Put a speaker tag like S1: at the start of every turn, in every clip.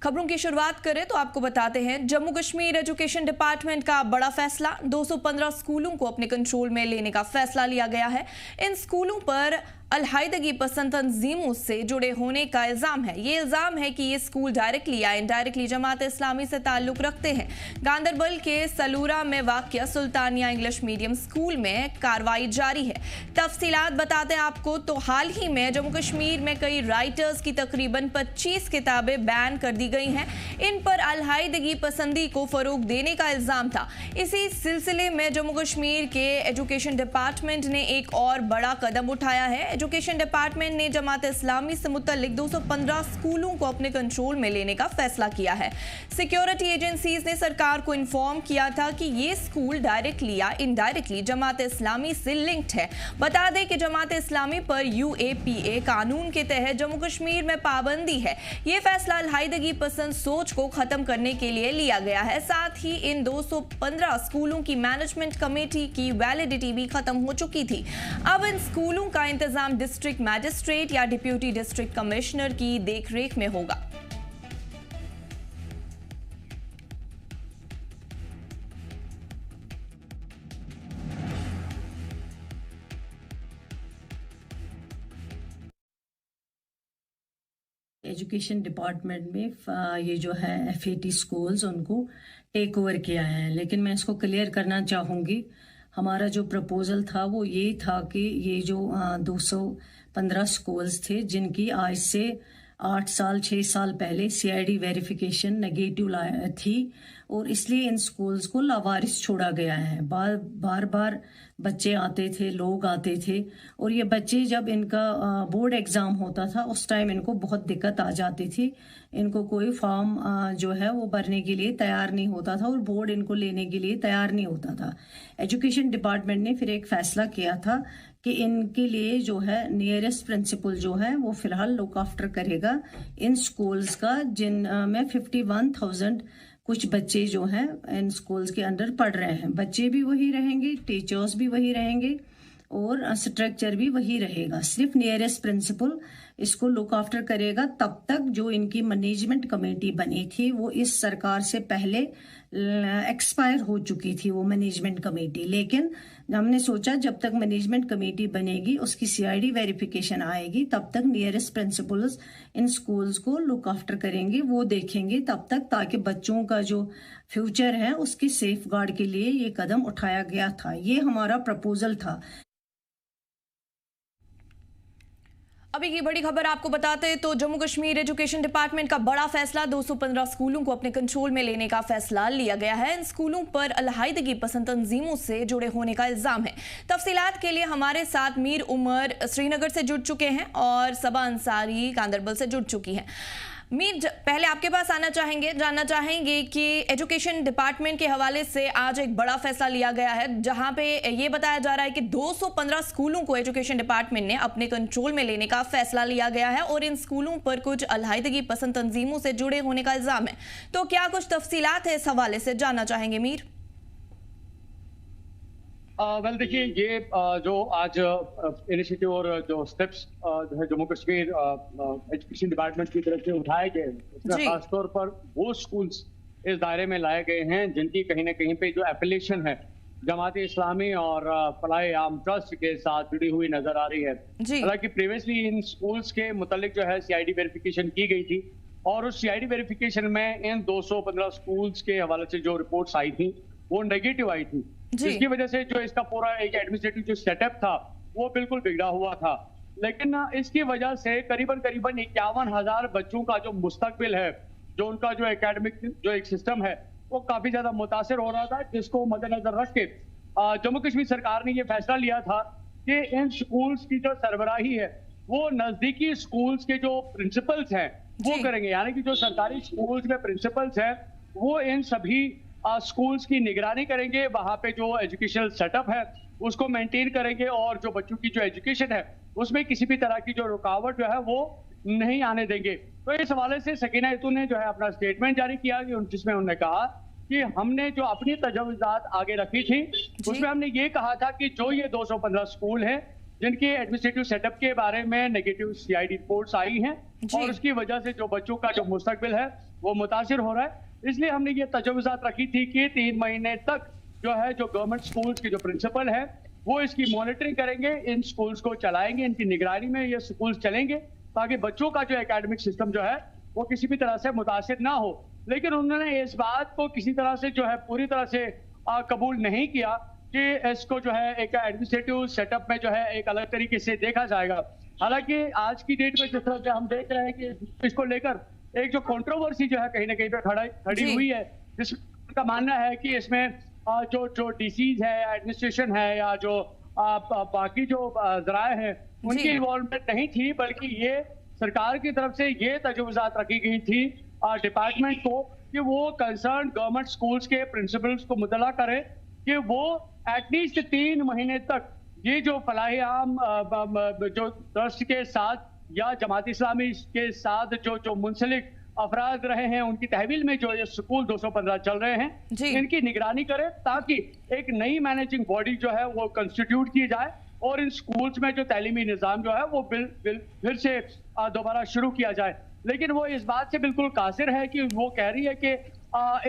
S1: खबरों की शुरुआत करें तो आपको बताते हैं, जम्मू कश्मीर एजुकेशन डिपार्टमेंट का बड़ा फैसला। 215 स्कूलों को अपने कंट्रोल में लेने का फैसला लिया गया है। इन स्कूलों पर अलहायदगी पसंद तंजीमों से जुड़े होने का इल्जाम है। ये इल्जाम है कि ये स्कूल डायरेक्टली या इनडायरेक्टली जमात इस्लामी से ताल्लुक रखते हैं। गांदरबल के सलूरा में वाक़िया सुल्तानिया इंग्लिश मीडियम स्कूल में कार्रवाई जारी है। तफसीलात बताते हैं आपको तो हाल ही में जम्मू कश्मीर में कई राइटर्स की तकरीबन 25 किताबें बैन कर दी गई हैं। इन पर अलहायदगी पसंदी को फरोग देने का इल्जाम था। इसी सिलसिले में जम्मू कश्मीर के एजुकेशन डिपार्टमेंट ने एक और बड़ा कदम उठाया है। एजुकेशन डिपार्टमेंट ने जमात इस्लामी से मुतल्लिक 215 स्कूलों को अपने कंट्रोल में लेने का फैसला किया है। सिक्योरिटी एजेंसीज ने सरकार को इन्फॉर्म किया था कि ये स्कूल डायरेक्टली या इनडायरेक्टली जमात इस्लामी से लिंक्ड है। बता दें कि जमात इस्लामी पर UAPA कानून के तहत जम्मू कश्मीर में पाबंदी है। ये फैसला अलहायदगी पसंद सोच को खत्म करने के लिए लिया गया है। साथ ही इन 215 स्कूलों की मैनेजमेंट कमेटी की वैलिडिटी भी खत्म हो चुकी थी। अब इन स्कूलों का इंतजाम डिस्ट्रिक्ट मैजिस्ट्रेट या डिप्यूटी डिस्ट्रिक्ट कमिश्नर की देखरेख में होगा।
S2: एजुकेशन डिपार्टमेंट में ये जो है FAT स्कूल्स उनको टेक ओवर किया है। लेकिन मैं इसको क्लियर करना चाहूँगी, हमारा जो प्रपोजल था वो ये था कि ये जो 215 स्कूल्स थे जिनकी आज से 8 साल 6 साल पहले CID वेरिफिकेशन नेगेटिव थी और इसलिए इन स्कूल्स को लावारिस छोड़ा गया है। बार बार बच्चे आते थे, लोग आते थे और ये बच्चे जब इनका बोर्ड एग्ज़ाम होता था उस टाइम इनको बहुत दिक्कत आ जाती थी। इनको कोई फॉर्म जो है वो भरने के लिए तैयार नहीं होता था और बोर्ड इनको लेने के लिए तैयार नहीं होता था। एजुकेशन डिपार्टमेंट ने फिर एक फ़ैसला किया था कि इनके लिए जो है नियरेस्ट प्रिंसिपल जो है वो फ़िलहाल लुक आफ्टर करेगा इन स्कूल्स का, जिन में 51,000 कुछ बच्चे जो हैं इन स्कूल्स के अंदर पढ़ रहे हैं। बच्चे भी वही रहेंगे, टीचर्स भी वही रहेंगे और स्ट्रक्चर भी वही रहेगा। सिर्फ नियरेस्ट प्रिंसिपल इसको लुक आफ्टर करेगा। तब तक जो इनकी मैनेजमेंट कमेटी बनी थी वो इस सरकार से पहले एक्सपायर हो चुकी थी वो मैनेजमेंट कमेटी। लेकिन हमने सोचा जब तक मैनेजमेंट कमेटी बनेगी, उसकी CID वेरिफिकेशन आएगी, तब तक नियरेस्ट प्रिंसिपल्स इन स्कूल्स को लुक आफ्टर करेंगे, वो देखेंगे तब तक, ताकि बच्चों का जो फ्यूचर है उसकी सेफ गार्ड के लिए ये कदम उठाया गया था। ये हमारा प्रपोजल था।
S1: अभी की बड़ी खबर आपको बताते तो जम्मू कश्मीर एजुकेशन डिपार्टमेंट का बड़ा फैसला। 215 स्कूलों को अपने कंट्रोल में लेने का फैसला लिया गया है। इन स्कूलों पर अलहायदगी पसंद तंजीमों से जुड़े होने का इल्जाम है। तफसीलात के लिए हमारे साथ मीर उमर श्रीनगर से जुड़ चुके हैं और सबा अंसारी गांदरबल से जुड़ चुकी हैं। मीर, पहले आपके पास जानना चाहेंगे कि एजुकेशन डिपार्टमेंट के हवाले से आज एक बड़ा फैसला लिया गया है, जहां पे ये बताया जा रहा है कि 215 स्कूलों को एजुकेशन डिपार्टमेंट ने अपने कंट्रोल में लेने का फैसला लिया गया है और इन स्कूलों पर कुछ अलहायदगी पसंद तंजीमों से जुड़े होने का इल्जाम है। तो क्या कुछ तफसीलात है इस हवाले से, जानना चाहेंगे मीर?
S3: वेल देखिए, ये जो आज इनिशिएटिव और जो स्टेप्स जो है जम्मू कश्मीर एजुकेशन डिपार्टमेंट की तरफ से उठाए गए, इसमें खासतौर पर वो स्कूल्स इस दायरे में लाए गए हैं जिनकी कहीं ना कहीं पे जो एफिलिएशन है जमात इस्लामी और फलाह आम ट्रस्ट के साथ जुड़ी हुई नजर आ रही है। हालांकि प्रीवियसली इन स्कूल्स के मुतालिक जो है CID वेरिफिकेशन की गई थी और उस CID वेरिफिकेशन में इन 215 स्कूल्स के हवाले से जो रिपोर्ट्स आई थी वो नेगेटिव आई थी। इसकी वजह से जो इसका पूरा एक एडमिनिस्ट्रेटिव जो सेटअप था वो बिल्कुल बिगड़ा हुआ था। लेकिन इसकी वजह से करीबन 51,000 बच्चों का जो मुस्तकबिल है, जो उनका जो एकेडमिक जो एक सिस्टम है वो काफी ज्यादा मुतासिर हो रहा था, जिसको मद्देनजर रख के जम्मू कश्मीर सरकार ने ये फैसला लिया था कि इन स्कूल्स की जो सरबराही है वो नजदीकी स्कूल्स के जो प्रिंसिपल्स हैं वो करेंगे। यानी कि जो सरकारी स्कूल्स में प्रिंसिपल्स हैं वो इन सभी स्कूल्स की निगरानी करेंगे, वहां पे जो एजुकेशनल सेटअप है उसको मेंटेन करेंगे और जो बच्चों की जो एजुकेशन है उसमें किसी भी तरह की जो रुकावट जो है वो नहीं आने देंगे। तो इस हवाले से सकीना इतू ने जो है अपना स्टेटमेंट जारी किया जिसमें उन्होंने कहा कि हमने जो अपनी तजवीज़ात आगे रखी थी उसमें हमने ये कहा था कि जो ये 215 स्कूल हैं जिनके एडमिनिस्ट्रेटिव सेटअप के बारे में नेगेटिव CID रिपोर्ट्स आई हैं और उसकी वजह से जो बच्चों का जो मुस्तकबिल है वो मुतासिर हो रहा है। इसलिए हमने ये तजवीज़ात रखी थी कि 3 महीने तक जो है जो गवर्नमेंट स्कूल्स के जो प्रिंसिपल है वो इसकी मॉनिटरिंग करेंगे, इन स्कूल्स को चलाएंगे, इनकी निगरानी में ये स्कूल्स चलेंगे ताकि बच्चों का जो एकेडमिक सिस्टम जो है वो किसी भी तरह से मुतासिर ना हो। लेकिन उन्होंने इस बात को किसी तरह से जो है पूरी तरह से कबूल नहीं किया कि इसको जो है एक एडमिनिस्ट्रेटिव सेटअप में जो है एक अलग तरीके से देखा जाएगा। हालांकि आज की डेट में जिस तरह से हम देख रहे हैं कि इसको लेकर एक जो कंट्रोवर्सी जो है कहीं ना कहीं पे खड़ी हुई है, जिसका मानना है कि इसमें जो डीसीज है, एडमिनिस्ट्रेशन है या जो बाकी जो जराए हैं उनकी इन्वॉल्वमेंट नहीं थी, बल्कि ये सरकार की तरफ से ये तजवीज़ात रखी गई थी डिपार्टमेंट को कि वो कंसर्न गवर्नमेंट स्कूल्स के प्रिंसिपल्स को मुतला करें कि वो एटलीस्ट 3 महीने तक ये जो फलाह आम जो ट्रस्ट के साथ या जमात इस्लामी के साथ जो मुंसलिक अफराद रहे हैं उनकी तहवील में जो ये स्कूल 215 चल रहे हैं, इनकी निगरानी करें ताकि एक नई मैनेजिंग बॉडी जो है वो कंस्टिट्यूट की जाए और इन स्कूल्स में जो तालीमी निज़ाम जो है वो फिर से दोबारा शुरू किया जाए। लेकिन वो इस बात से बिल्कुल कासिर है कि वो कह रही है कि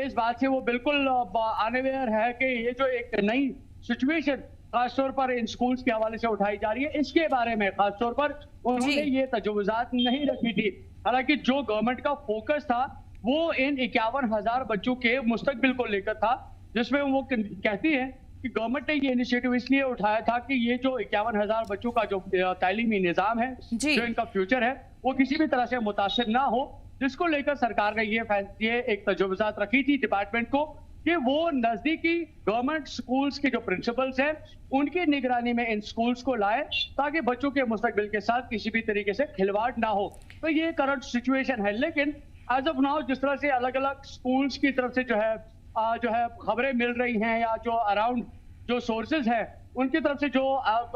S3: इस बात से वो बिल्कुल अनअवेयर है कि ये जो एक नई सिचुएशन खासतौर पर इन स्कूल्स के हवाले से उठाई जा रही है, इसके बारे में खासतौर पर उन्होंने ये तजवीज़ात नहीं रखी थी। हालांकि जो गवर्नमेंट का फोकस था वो इन 51,000 बच्चों के मुस्तकबिल को लेकर था, जिसमें वो कहती है कि गवर्नमेंट ने ये इनिशिएटिव इसलिए उठाया था कि ये जो 51,000 बच्चों का जो तालीमी निज़ाम है, जो इनका फ्यूचर है, वो किसी भी तरह से मुतासिर ना हो, जिसको लेकर सरकार ने ये एक तजवीज़ात रखी थी डिपार्टमेंट को कि वो नजदीकी गवर्नमेंट स्कूल्स के जो प्रिंसिपल्स हैं उनकी निगरानी में इन स्कूल्स को लाए ताकि बच्चों के मुस्तकबिल के साथ किसी भी तरीके से खिलवाड़ ना हो। तो ये करंट सिचुएशन है। लेकिन एज ऑफ नाउ जिस तरह से अलग अलग स्कूल्स की तरफ से जो है खबरें मिल रही हैं या जो अराउंड जो सोर्सेज है उनकी तरफ से जो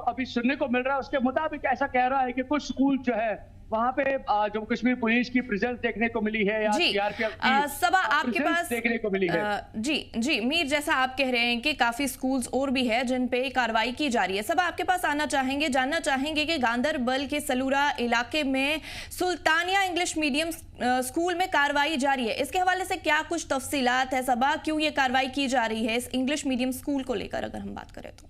S3: अभी सुनने को मिल रहा है उसके मुताबिक ऐसा कह रहा है कि कुछ स्कूल जो है वहाँ पे जम्मू कश्मीर पुलिस की प्रेजेंस देखने को मिली है या सीआरपीएफ की
S1: सबा आपके पास
S3: देखने को मिली है।
S1: जी मीर, जैसा आप कह रहे हैं कि काफी स्कूल्स और भी है जिन पे कार्रवाई की जा रही है, सबा आपके पास जानना चाहेंगे कि गांदरबल के सलूरा इलाके में सुल्तानिया इंग्लिश मीडियम स्कूल में कार्रवाई जारी है, इसके हवाले से क्या कुछ तफसीलात है सबा, क्यों ये कार्रवाई की जा रही है इस इंग्लिश मीडियम स्कूल को लेकर अगर हम बात करें तो?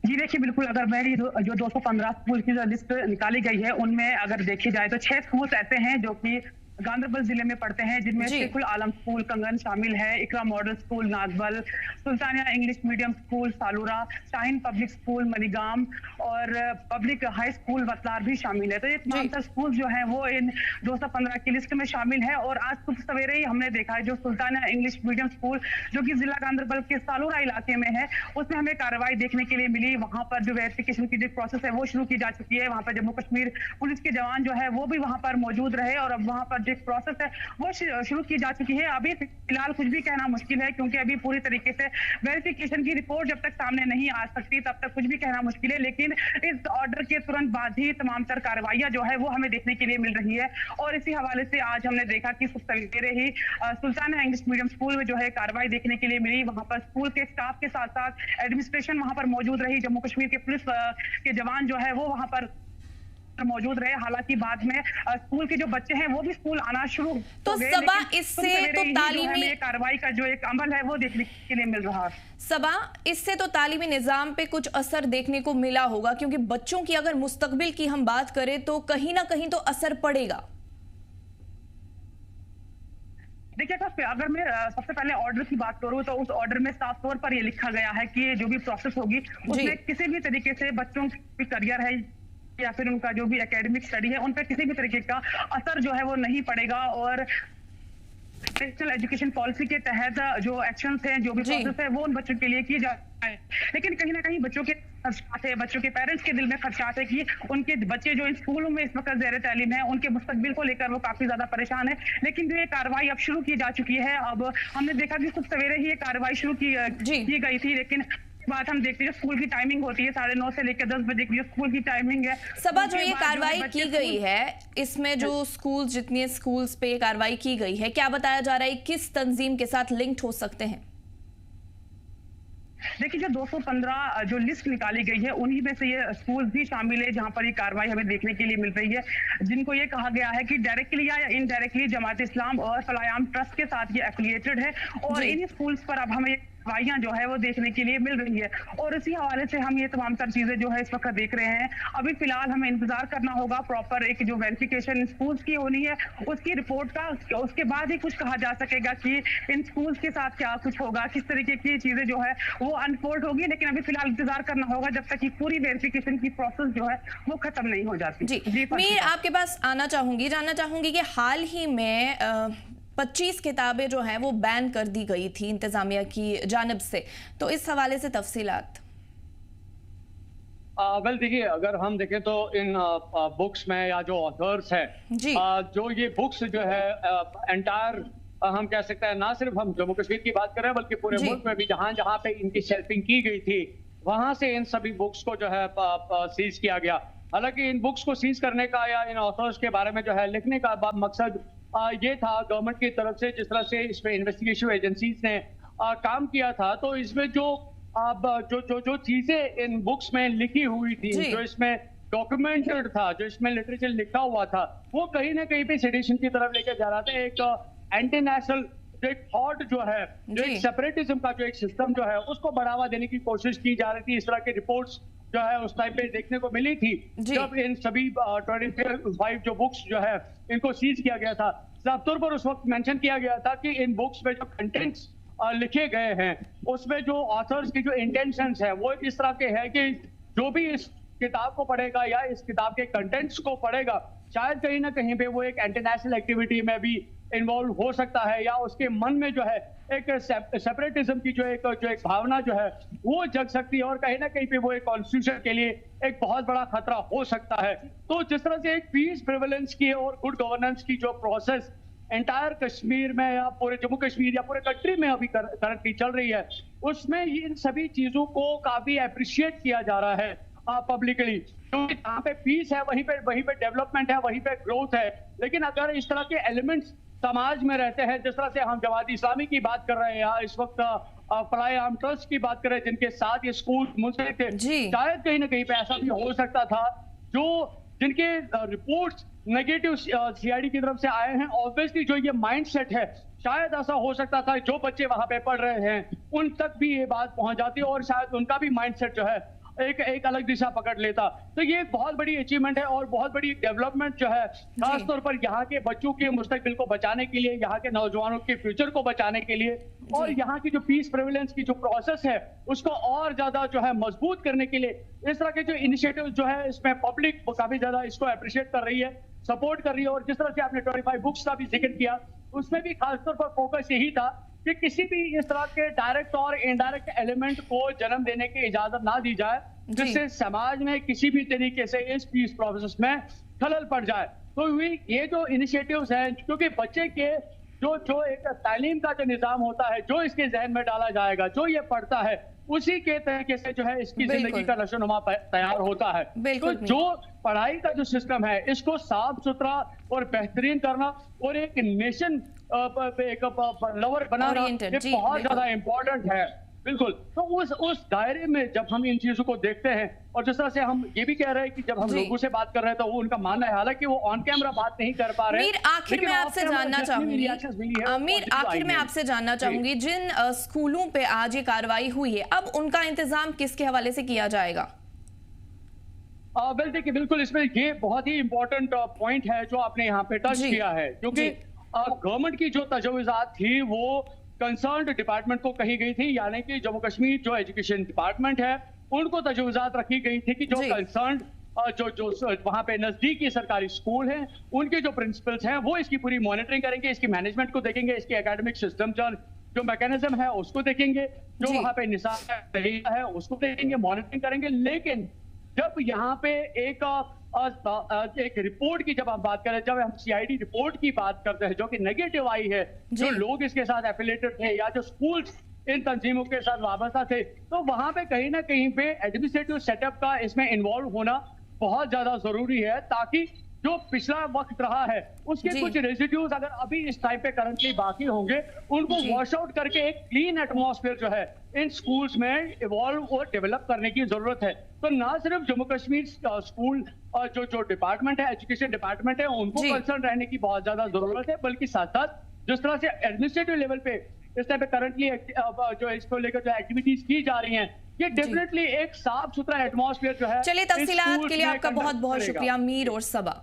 S4: जी देखिए, बिल्कुल अगर मेरी जो 215 स्कूल की जो लिस्ट निकाली गई है उनमें अगर देखी जाए तो 6 स्कूल ऐसे हैं जो कि गांदरबल जिले में पढ़ते हैं, जिनमें शेखुल आलम स्कूल कंगन शामिल है, Iqra model school Nagbal, Sultania English medium school Salura, Shaheen public school Manigam और पब्लिक हाई स्कूल वतलार भी शामिल है। तो ये तमाम स्कूल जो है वो इन 215 की लिस्ट में शामिल है। और आज सुबह सवेरे ही हमने देखा है जो सुल्तानिया इंग्लिश मीडियम स्कूल जो कि जिला गांदरबल के सालूरा इलाके में है, उसमें हमें कार्रवाई देखने के लिए मिली। वहां पर जो वेरिफिकेशन की जो प्रोसेस है वो शुरू की जा चुकी है। वहां पर जम्मू कश्मीर पुलिस के जवान जो है वो भी वहां पर मौजूद रहे और अब वहां पर जो प्रोसेस है वो शुरू की जा चुकी है। अभी फिलहाल कुछ भी कहना मुश्किल है क्योंकि अभी पूरी तरीके से वेरिफिकेशन की रिपोर्ट जब तक सामने नहीं आ सकती तब तक कुछ भी कहना मुश्किल है। लेकिन इस ऑर्डर के तुरंत बाद ही तमाम तर कार्रवाइयां जो है वो हमें देखने के लिए मिल रही है। और इसी हवाले से आज हमने देखा कि सवेरे ही सुल्तानिया इंग्लिश मीडियम स्कूल में जो है कार्रवाई देखने के लिए मिली। वहां पर स्कूल के स्टाफ के साथ साथ एडमिनिस्ट्रेशन वहां पर मौजूद रही, जम्मू कश्मीर के पुलिस के जवान जो है वो वहां पर मौजूद रहे। हालांकि बाद में स्कूल के जो बच्चे हैं वो भी स्कूल आना शुरू
S1: तो सबा इससे तो तालीमी
S4: कार्रवाई का जो एक अमल है वो देखने के लिए मिल रहा है।
S1: सबा इससे तो तालीमी निजाम पे कुछ असर देखने को मिला होगा, क्योंकि बच्चों की अगर मुस्तकबिल की हम बात करें तो कहीं ना कहीं तो असर पड़ेगा।
S4: देखिए, अगर मैं सबसे पहले ऑर्डर की बात करूं तो उस ऑर्डर में साफ तौर पर यह लिखा गया है कि जो भी प्रोसेस होगी उसमें किसी भी तरीके से बच्चों की करियर है या फिर उनका जो भी एकेडमिक स्टडी है उन पर किसी भी तरीके का असर जो है वो नहीं पड़ेगा। और नेशनल एजुकेशन पॉलिसी के तहत जो एक्शंस हैं, जो भी प्रोसेस है वो उन बच्चों के लिए की जाए। लेकिन कहीं ना कहीं बच्चों के पेरेंट्स के दिल में खदशात है कि उनके बच्चे जो इन स्कूलों में इस वक्त ज़ेर तालीम है उनके मुस्तकबिल को लेकर वो काफी ज्यादा परेशान है। लेकिन जो ये कार्रवाई अब शुरू की जा चुकी है, अब हमने देखा कि सुबह सवेरे ही ये कार्रवाई शुरू की गई थी। लेकिन बात हम देखते हैं स्कूल की टाइमिंग होती है 9:30 से लेकर 10 बजे की जो स्कूल की टाइमिंग है।
S1: सबा जो ये कार्रवाई की गई है इसमें जो स्कूल जितने स्कूल्स पे कार्रवाई की गई है, क्या बताया जा रहा है किस तंजीम के साथ लिंक्ड हो सकते हैं?
S4: देखिए, जो 215 जो लिस्ट निकाली गई है, उन्हीं में से ये स्कूल भी शामिल है जहां पर ये कार्रवाई हमें देखने के लिए मिल रही है, जिनको ये कहा गया है कि डायरेक्टली या इनडायरेक्टली जमात इस्लाम और फलायाम ट्रस्ट के साथ ये एफिलिएटेड है और इन स्कूल्स पर अब हमें कार्रवाइयां जो है वो देखने के लिए मिल रही है। और इसी हवाले से हम ये तमाम तर चीजें जो है इस वक्त देख रहे हैं। अभी फिलहाल हमें इंतजार करना होगा प्रॉपर एक जो वेरिफिकेशन स्कूल्स की होनी है उसकी रिपोर्ट का, उसके बाद ही कुछ कहा जा सकेगा कि इन स्कूल्स के साथ क्या कुछ होगा, किस तरीके की चीजें जो है वो अनफोल्ड होगी। लेकिन अभी फिलहाल इंतजार करना होगा जब तक कि पूरी वेरिफिकेशन की प्रोसेस जो है वो खत्म नहीं हो जाती।
S1: जी मीर, आपके पास जानना चाहूंगी कि हाल ही में 25 किताबें जो हैं वो बैन कर दी गई थी इंतजामिया की जानिब से, तो इस हवाले से तफसीलात।
S3: वेल देखिए, अगर हम देखें तो इन बुक्स में या जो ऑथर्स है जो ये बुक्स जो है एंटायर हम कह सकते हैं, ना सिर्फ हम जम्मू कश्मीर की बात कर रहे हैं बल्कि पूरे मुल्क में भी जहां जहां पे इनकी शेल्फिंग की गई थी वहां से इन सभी बुक्स को जो है सीज किया गया। हालांकि इन बुक्स को सीज करने का या इन ऑथर्स के बारे में जो है लिखने का मकसद ये था गवर्नमेंट की तरफ से, जिस तरह से इसमें इन्वेस्टिगेशन एजेंसीज ने काम किया था, तो इसमें जो चीजें इन बुक्स में लिखी हुई थी, जो इसमें डॉक्यूमेंटेड था, जो इसमें लिटरेचर लिखा हुआ था, वो कहीं ना कहीं पे सेडिशन की तरफ लेकर जा रहा था। एक एंटी नेशनल जो एक थॉट जो है, जो एक सेपरेटिज्म का जो एक सिस्टम जो है उसको बढ़ावा देने की कोशिश की जा रही थी। इस तरह की रिपोर्ट्स जो है उस टाइम पे देखने को मिली थी जब इन सभी 25 जो बुक्स जो है इनको सीज किया गया था। साफ तौर पर उस वक्त मेंशन किया गया था कि इन बुक्स में जो कंटेंट्स लिखे गए हैं उसमें जो ऑथर्स की जो इंटेंशंस है वो इस तरह के हैं कि जो भी इस किताब को पढ़ेगा या इस किताब के कंटेंट्स को पढ़ेगा शायद कहीं ना कहीं पे वो एक इंटरनेशनल एक्टिविटी में भी इन्वॉल्व हो सकता है, या उसके मन में जो है एक सेपरेटिज्म की जो एक भावना जो है वो जग सकती है और कहीं ना कहीं पे वो एक कॉन्स्टिट्यूशन के लिए एक बहुत बड़ा खतरा हो सकता है। तो जिस तरह से एक पीस प्रिवेलेंस की और गुड गवर्नेंस की जो प्रोसेस एंटायर कश्मीर में या पूरे जम्मू कश्मीर या पूरे कंट्री में अभी करंटली चल रही है, उसमें इन सभी चीजों को काफी अप्रिशिएट किया जा रहा है पब्लिकली, क्योंकि जहाँ पे पीस है वहीं पे डेवलपमेंट है, वहीं पे ग्रोथ है। लेकिन अगर इस तरह के एलिमेंट्स समाज में रहते हैं, जिस तरह से हम जमात इस्लामी की बात कर रहे हैं या इस वक्त फलायाम ट्रस्ट की बात कर रहे हैं जिनके साथ ये स्कूल मुंसलिक थे, शायद कहीं ना कहीं पे ऐसा भी हो सकता था जो जिनके रिपोर्ट्स नेगेटिव सीआईडी की तरफ से आए हैं, ऑब्वियसली जो ये माइंडसेट है शायद ऐसा हो सकता था जो बच्चे वहां पे पढ़ रहे हैं उन तक भी ये बात पहुंच जाती और शायद उनका भी माइंडसेट जो है एक अलग दिशा पकड़ लेता। तो ये एक बहुत बड़ी अचीवमेंट है और बहुत बड़ी डेवलपमेंट जो है खासतौर पर यहाँ के बच्चों के मुस्तकबिल को बचाने के लिए, यहाँ के नौजवानों के फ्यूचर को बचाने के लिए और यहाँ की जो पीस प्रिविलेंस की जो प्रोसेस है उसको और ज्यादा जो है मजबूत करने के लिए इस तरह के जो इनिशिएटिव जो है इसमें पब्लिक काफी ज्यादा इसको अप्रिशिएट कर रही है, सपोर्ट कर रही है। और जिस तरह से आपने 25 बुक्स का भी जिक्र किया उसमें भी खासतौर पर फोकस यही था कि किसी भी इस तरह के डायरेक्ट और इनडायरेक्ट एलिमेंट को जन्म देने की इजाजत ना दी जाए जिससे समाज में किसी भी तरीके से इस पीस प्रोसेस में खलल पड़ जाए। तो ये जो इनिशिएटिव्स हैं, क्योंकि बच्चे के जो एक तालीम का जो निजाम होता है, जो इसके जहन में डाला जाएगा, जो ये पढ़ता है, उसी के तरीके से जो है इसकी जिंदगी का नशोनुमा तैयार होता है। तो जो पढ़ाई का जो सिस्टम है इसको साफ सुथरा और बेहतरीन करना और एक नेशन एक लवर बनाना ये बहुत ज्यादा इम्पोर्टेंट है। बिल्कुल। तो उस दायरे में जब हम इन चीजों को देखते हैं और जिस तरह से हम ये भी कह रहे हैं कि जब हम लोगों से बात कर रहे हैं तो वो उनका मानना है, हालांकि वो ऑन कैमरा बात नहीं कर पा रहे।
S1: आखिर में आपसे जानना चाहूंगी अमीर, आखिर में आपसे जानना चाहूंगी जिन स्कूलों पे आज ये कार्रवाई हुई है अब उनका इंतजाम किसके हवाले से किया जाएगा?
S3: वेल देखिए, बिल्कुल इसमें ये बहुत ही इंपॉर्टेंट पॉइंट है जो आपने यहाँ पे टच किया है, क्योंकि गवर्नमेंट की जो तजवीज़ात थी वो कंसर्न्ड डिपार्टमेंट को कही गई थी, यानी कि जम्मू कश्मीर जो एजुकेशन डिपार्टमेंट है उनको तजवीज़ात रखी गई थी कि जो कंसर्न्ड जो वहां पे नजदीकी सरकारी स्कूल हैं उनके जो प्रिंसिपल्स हैं वो इसकी पूरी मॉनिटरिंग करेंगे, इसकी मैनेजमेंट को देखेंगे, इसके एकेडमिक सिस्टम जो मैकेनिज्म है उसको देखेंगे, जो वहां पे निसाब है उसको देखेंगे, मॉनिटरिंग करेंगे। लेकिन जब यहाँ पे एक रिपोर्ट की जब हम बात करें, जब हम सीआईडी रिपोर्ट की बात करते हैं जो कि नेगेटिव आई है, जो लोग इसके साथ एफिलिएटेड थे या जो स्कूल्स इन तंजीमों के साथ वाबस्ता थे, तो वहां पे कहीं ना कहीं पे एडमिनिस्ट्रेटिव सेटअप का इसमें इन्वॉल्व होना बहुत ज्यादा जरूरी है ताकि जो पिछला वक्त रहा है उसके कुछ रेजिड्यूज अगर अभी इस टाइम पे करंटली बाकी होंगे, उनको वॉश आउट करके एक क्लीन एटमॉस्फेयर जो है इन स्कूल्स में इवॉल्व और डेवलप करने की जरूरत है। तो ना सिर्फ जम्मू कश्मीर स्कूल जो डिपार्टमेंट है, एजुकेशन डिपार्टमेंट है, उनको कंसर्न रहने की बहुत ज्यादा जरूरत है, बल्कि साथ साथ जिस तरह से एडमिनिस्ट्रेटिव लेवल पे इस टाइम पे करंटली जो इसको लेकर जो एक्टिविटीज की जा रही हैं, ये डेफिनेटली एक साफ सुथरा एटमॉस्फेयर जो है।
S1: चलिए, तफसीलात के लिए आपका बहुत बहुत शुक्रिया मीर और सबा।